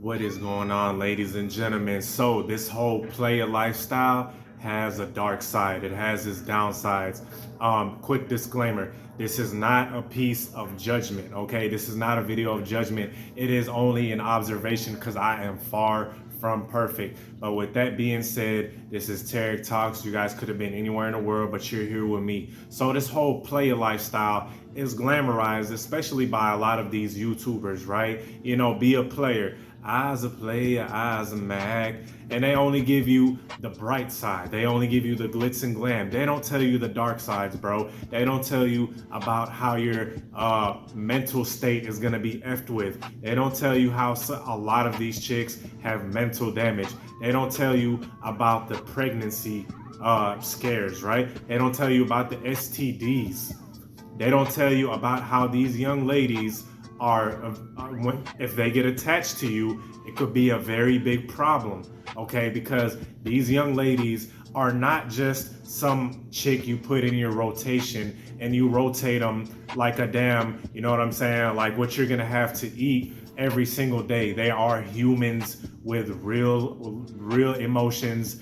What is going on, ladies and gentlemen? So this whole player lifestyle has a dark side. It has its downsides. Quick disclaimer: this is not a piece of judgment. Okay, this is not a video of judgment. It is only an observation because I am far from perfect. But with that being said, this is Tarik Talks. You guys could have been anywhere in the world, but you're here with me. So this whole player lifestyle is glamorized, especially by a lot of these YouTubers, right? You know, be a player. I as a player, I as a mag, and they only give you the bright side. They only give you the glitz and glam. They don't tell you the dark sides, bro. They don't tell you about how your mental state is gonna be effed with. They don't tell you how a lot of these chicks have mental damage. They don't tell you about the pregnancy scares, right? They don't tell you about the STDs. They don't tell you about how these young ladies if they get attached to you, it could be a very big problem, okay? Because these young ladies are not just some chick you put in your rotation and you rotate them like a damn, you know what I'm saying? Like what you're gonna have to eat every single day. They are humans with real emotions,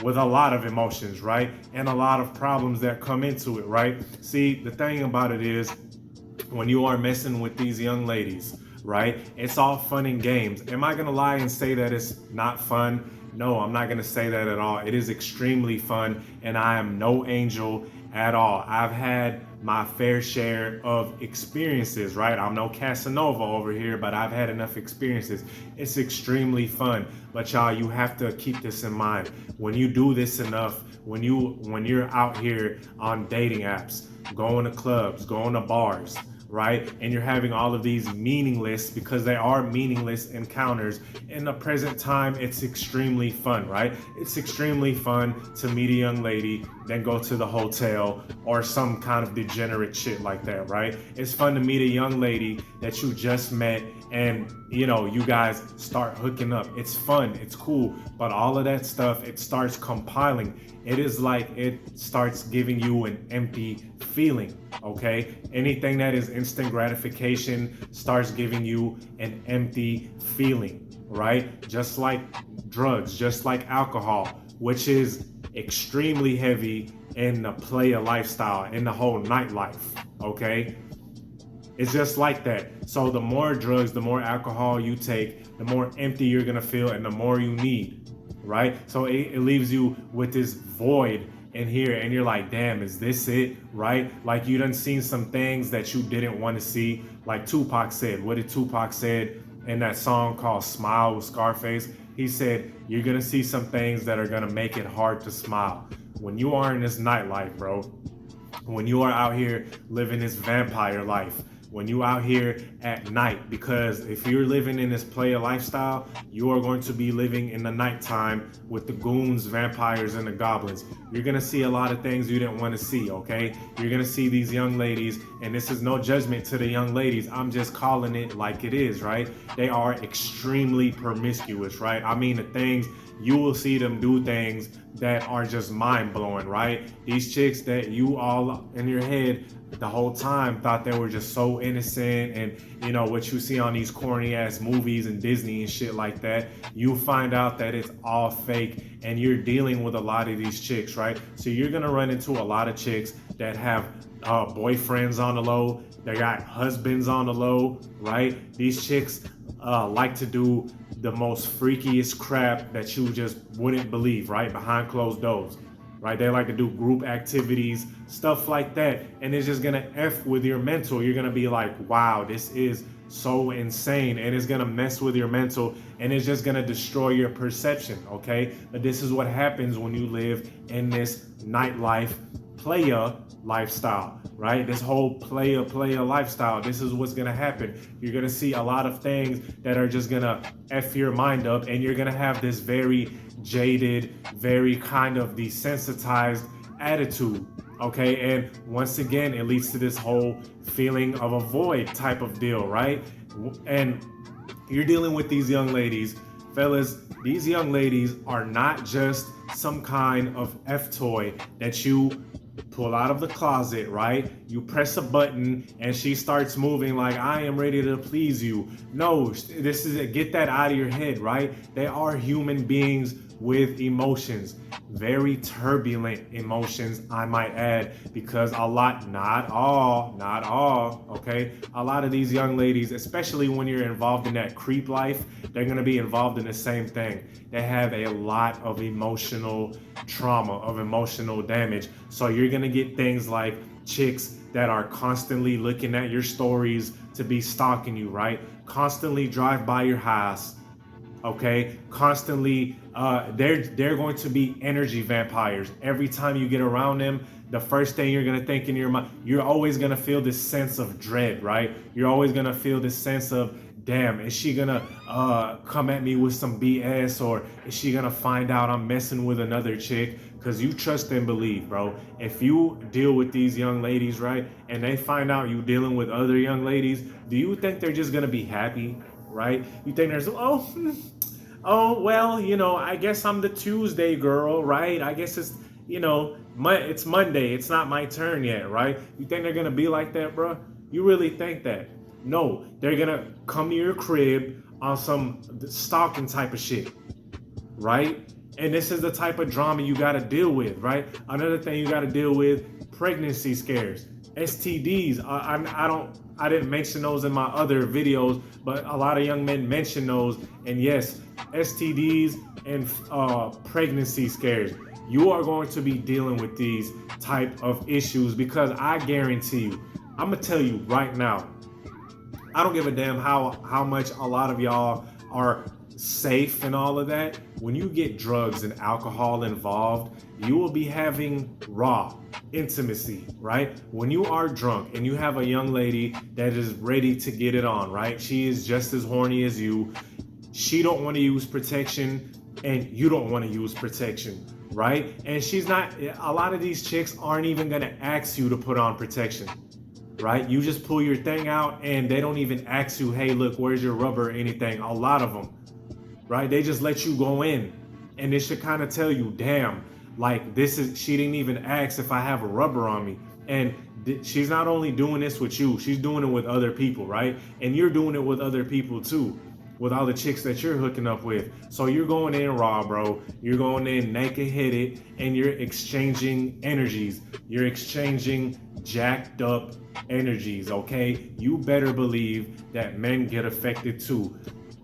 with a lot of emotions, right? And a lot of problems that come into it, right? See, the thing about it is, when you are messing with these young ladies, right? It's all fun and games. Am I gonna lie and say that it's not fun? No, I'm not gonna say that at all. It is extremely fun, and I am no angel at all. I've had my fair share of experiences, right? I'm no Casanova over here, but I've had enough experiences. It's extremely fun. But y'all, you have to keep this in mind. When you do this enough, when you're out here on dating apps, going to clubs, going to bars, right? And you're having all of these meaningless, because they are meaningless encounters. In the present time, it's extremely fun, right? It's extremely fun to meet a young lady, then go to the hotel or some kind of degenerate shit like that, right? It's fun to meet a young lady that you just met and you know, you guys start hooking up. It's fun, it's cool, but all of that stuff, it starts compiling. It is like it starts giving you an empty feeling, okay? Anything that is instant gratification starts giving you an empty feeling, right? Just like drugs, just like alcohol, which is extremely heavy in the player lifestyle, in the whole nightlife, okay? It's just like that. So the more drugs, the more alcohol you take, the more empty you're gonna feel and the more you need, right? So it leaves you with this void in here and you're like, damn, is this it, right? Like you done seen some things that you didn't want to see. Like Tupac said, what did Tupac said in that song called Smile with Scarface? He said, you're gonna see some things that are gonna make it hard to smile. When you are in this nightlife, bro, when you are out here living this vampire life, when you out here at night, because if you're living in this player lifestyle, you are going to be living in the nighttime with the goons, vampires, and the goblins. You're gonna see a lot of things you didn't want to see, okay? You're gonna see these young ladies, and this is no judgment to the young ladies, I'm just calling it like it is, right? They are extremely promiscuous, right? I mean, the things, you will see them do things that are just mind-blowing, right? These chicks that you all in your head the whole time thought they were just so innocent, and you know what you see on these corny ass movies and Disney and shit like that, you find out that it's all fake, and you're dealing with a lot of these chicks, right? So you're gonna run into a lot of chicks that have boyfriends on the low, they got husbands on the low, right? These chicks like to do the most freakiest crap that you just wouldn't believe, right? Behind closed doors, right? They like to do group activities, stuff like that. And it's just gonna F with your mental. You're gonna be like, wow, this is so insane. And it's gonna mess with your mental and it's just gonna destroy your perception, okay? But this is what happens when you live in this nightlife player lifestyle, right? This whole player lifestyle, this is what's gonna happen. You're gonna see a lot of things that are just gonna F your mind up, and you're gonna have this very jaded, very kind of desensitized attitude, okay? And once again, it leads to this whole feeling of a void type of deal, right? And you're dealing with these young ladies, fellas. These young ladies are not just some kind of F toy that you pull out of the closet, right? You press a button and she starts moving like, I am ready to please you. No, this is get that out of your head, right? They are human beings with emotions, very turbulent emotions, I might add, because not all, okay? A lot of these young ladies, especially when you're involved in that creep life, they're gonna be involved in the same thing. They have a lot of emotional trauma, of emotional damage. So you're gonna get things like chicks that are constantly looking at your stories to be stalking you, right? Constantly drive by your house, okay? Constantly, they're going to be energy vampires. Every time you get around them, the first thing you're gonna think in your mind, you're always gonna feel this sense of dread, right? You're always gonna feel this sense of, damn, is she gonna come at me with some BS, or is she gonna find out I'm messing with another chick? Because you trust and believe, bro. If you deal with these young ladies, right, and they find out you dealing with other young ladies, do you think they're just gonna be happy, right? You think there's, oh, well, I guess I'm the Tuesday girl, right? I guess it's, it's Monday. It's not my turn yet, right? You think they're going to be like that, bro? You really think that? No, they're going to come to your crib on some stalking type of shit, right? And this is the type of drama you got to deal with, right? Another thing you got to deal with, pregnancy scares, STDs. I didn't mention those in my other videos, but a lot of young men mention those. And yes, STDs and pregnancy scares. You are going to be dealing with these type of issues, because I guarantee you, I'm gonna tell you right now, I don't give a damn how much a lot of y'all are safe and all of that. When you get drugs and alcohol involved, you will be having raw intimacy, right? When you are drunk and you have a young lady that is ready to get it on, right? She is just as horny as you. She don't want to use protection and you don't want to use protection, right? And a lot of these chicks aren't even going to ask you to put on protection, right? You just pull your thing out and they don't even ask you, hey, look, where's your rubber or anything? A lot of them, right? They just let you go in, and it should kind of tell you, damn, like she didn't even ask if I have a rubber on me. And she's not only doing this with you, she's doing it with other people, right? And you're doing it with other people too, with all the chicks that you're hooking up with. So you're going in raw, bro. You're going in naked headed, and you're exchanging energies. You're exchanging jacked up energies, okay? You better believe that men get affected too.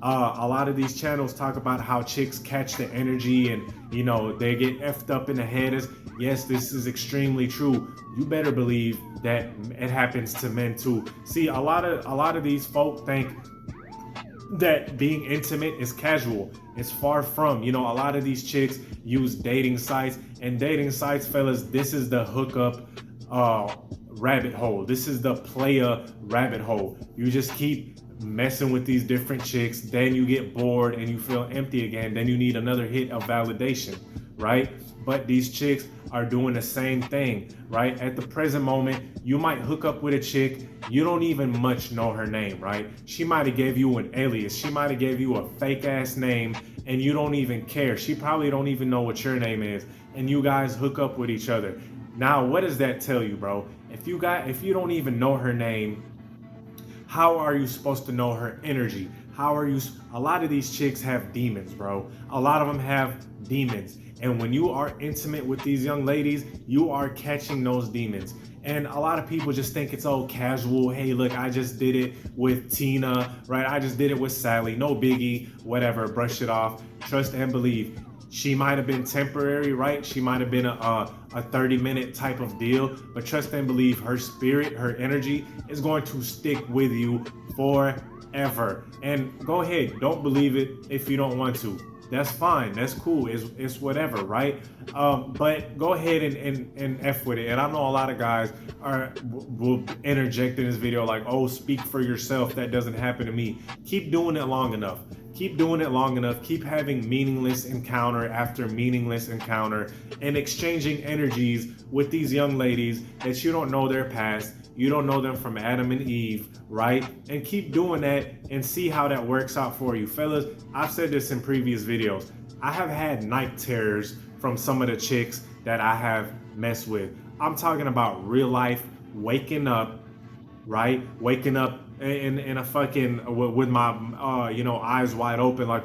A lot of these channels talk about how chicks catch the energy and, they get effed up in the head. Yes, this is extremely true. You better believe that it happens to men too. See, a lot of these folk think that being intimate is casual. It's far from. A lot of these chicks use dating sites, and dating sites, fellas, this is the hookup rabbit hole. This is the playa rabbit hole. You just keep messing with these different chicks, then you get bored and you feel empty again, then you need another hit of validation, right? But these chicks are doing the same thing, right? At the present moment, you might hook up with a chick, you don't even much know her name, right? She might have gave you an alias, she might have gave you a fake ass name, and you don't even care. She probably don't even know what your name is, and you guys hook up with each other. Now, what does that tell you, bro? If you don't even know her name, how are you supposed to know her energy? A lot of these chicks have demons, bro. A lot of them have demons. And when you are intimate with these young ladies, you are catching those demons. And a lot of people just think it's all casual. Hey, look, I just did it with Tina, right? I just did it with Sally. No biggie, whatever, brush it off. Trust and believe. She might have been temporary, right? She might have been a 30-minute type of deal, but trust and believe her spirit, her energy is going to stick with you forever. And go ahead, don't believe it if you don't want to. That's fine. That's cool. It's whatever, right? But go ahead and F with it. And I know a lot of guys will interject in this video like, oh, speak for yourself. That doesn't happen to me. Keep doing it long enough. Keep doing it long enough. Keep having meaningless encounter after meaningless encounter and exchanging energies with these young ladies that you don't know their past. You don't know them from Adam and Eve, right? And keep doing that and see how that works out for you. Fellas, I've said this in previous videos. I have had night terrors from some of the chicks that I have messed with. I'm talking about real life waking up, right? Waking up in a fucking with my eyes wide open, like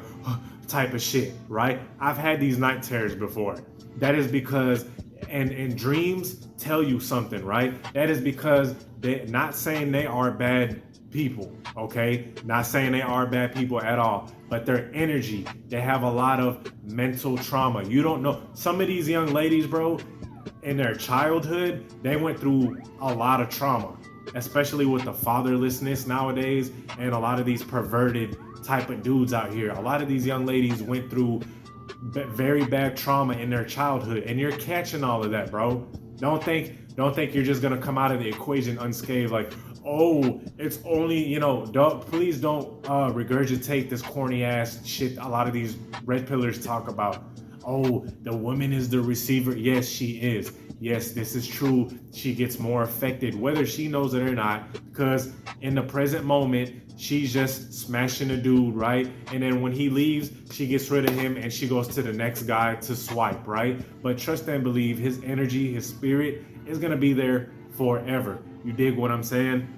type of shit, right? I've had these night terrors before. That is because and dreams tell you something, right? That is because they're not saying they are bad people, okay? Not saying they are bad people at all, but their energy, they have a lot of mental trauma. You don't know. Some of these young ladies, bro, in their childhood, they went through a lot of trauma, especially with the fatherlessness nowadays and a lot of these perverted type of dudes out here. A lot of these young ladies went through very bad trauma in their childhood, and you're catching all of that, bro. Don't think you're just gonna come out of the equation unscathed. Like, oh, it's only please don't regurgitate this corny ass shit a lot of these red pillars talk about. Oh, the woman is the receiver. Yes, she is. Yes, this is true. She gets more affected, whether she knows it or not, because in the present moment, she's just smashing a dude, right? And then when he leaves, she gets rid of him and she goes to the next guy to swipe, right? But trust and believe, his energy, his spirit is going to be there forever. You dig what I'm saying?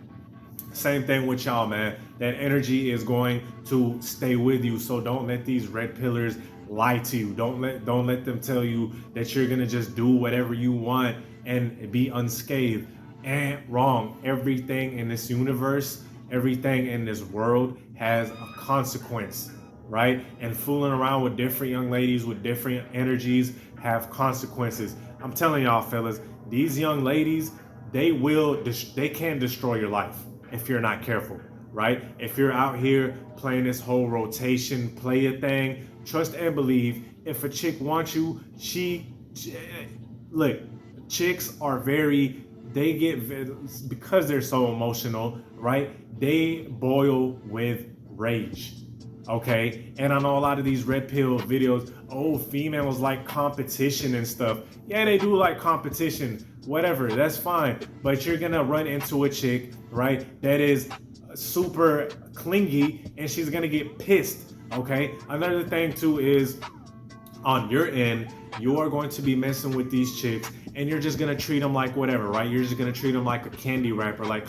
Same thing with y'all, man. That energy is going to stay with you. So don't let these red pillars lie to you. Don't let them tell you that you're gonna just do whatever you want and be unscathed. And wrong. Everything in this universe, everything in this world has a consequence, right? And fooling around with different young ladies with different energies have consequences. I'm telling y'all, fellas, these young ladies, they can destroy your life if you're not careful, right? If you're out here playing this whole rotation player thing, trust and believe, if a chick wants you, look, chicks are because they're so emotional, right? They boil with rage, okay? And I know a lot of these red pill videos, oh, females like competition and stuff. Yeah, they do like competition, whatever, that's fine. But you're gonna run into a chick, right, that is super clingy and she's gonna get pissed, okay? Another thing too is on your end, you are going to be messing with these chicks and you're just gonna treat them like whatever, right? You're just gonna treat them like a candy wrapper, like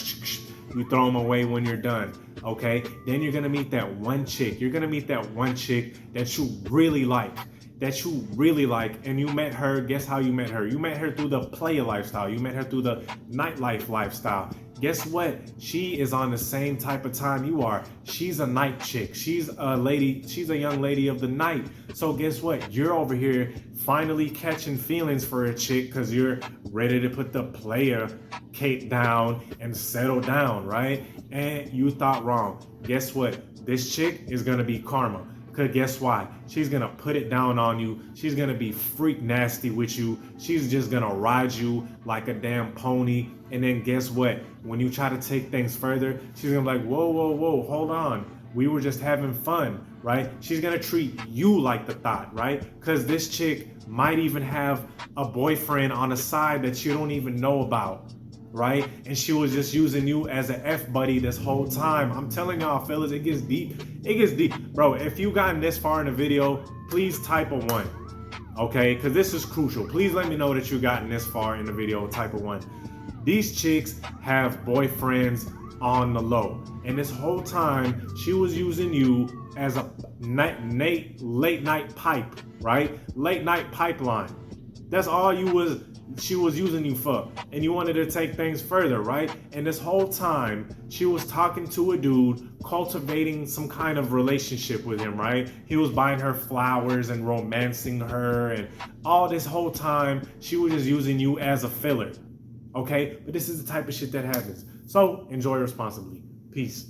you throw them away when you're done, okay? Then you're gonna meet that one chick. You're gonna meet that one chick that you really like, and you met her. Guess how you met her? You met her through the player lifestyle. You met her through the nightlife lifestyle. Guess what? She is on the same type of time you are. She's a night chick. She's a young lady of the night. So guess what? You're over here finally catching feelings for a chick because you're ready to put the player cape down and settle down, right? And you thought wrong. Guess what? This chick is gonna be karma. Because guess why? She's going to put it down on you. She's going to be freak nasty with you. She's just going to ride you like a damn pony. And then guess what? When you try to take things further, she's going to be like, whoa, hold on. We were just having fun, right? She's going to treat you like the thought, right? Because this chick might even have a boyfriend on the side that you don't even know about, right? And she was just using you as an F buddy this whole time. I'm telling y'all, fellas, it gets deep. It gets deep. Bro, if you gotten this far in the video, please type a 1, okay? Because this is crucial. Please let me know that you gotten this far in the video, type a 1. These chicks have boyfriends on the low. And this whole time, she was using you as a late night pipe, right? Late night pipeline. That's all she was using you for, and you wanted to take things further, right? And this whole time, she was talking to a dude, cultivating some kind of relationship with him, right? He was buying her flowers and romancing her, and all this whole time, she was just using you as a filler, okay? But this is the type of shit that happens. So, enjoy responsibly. Peace.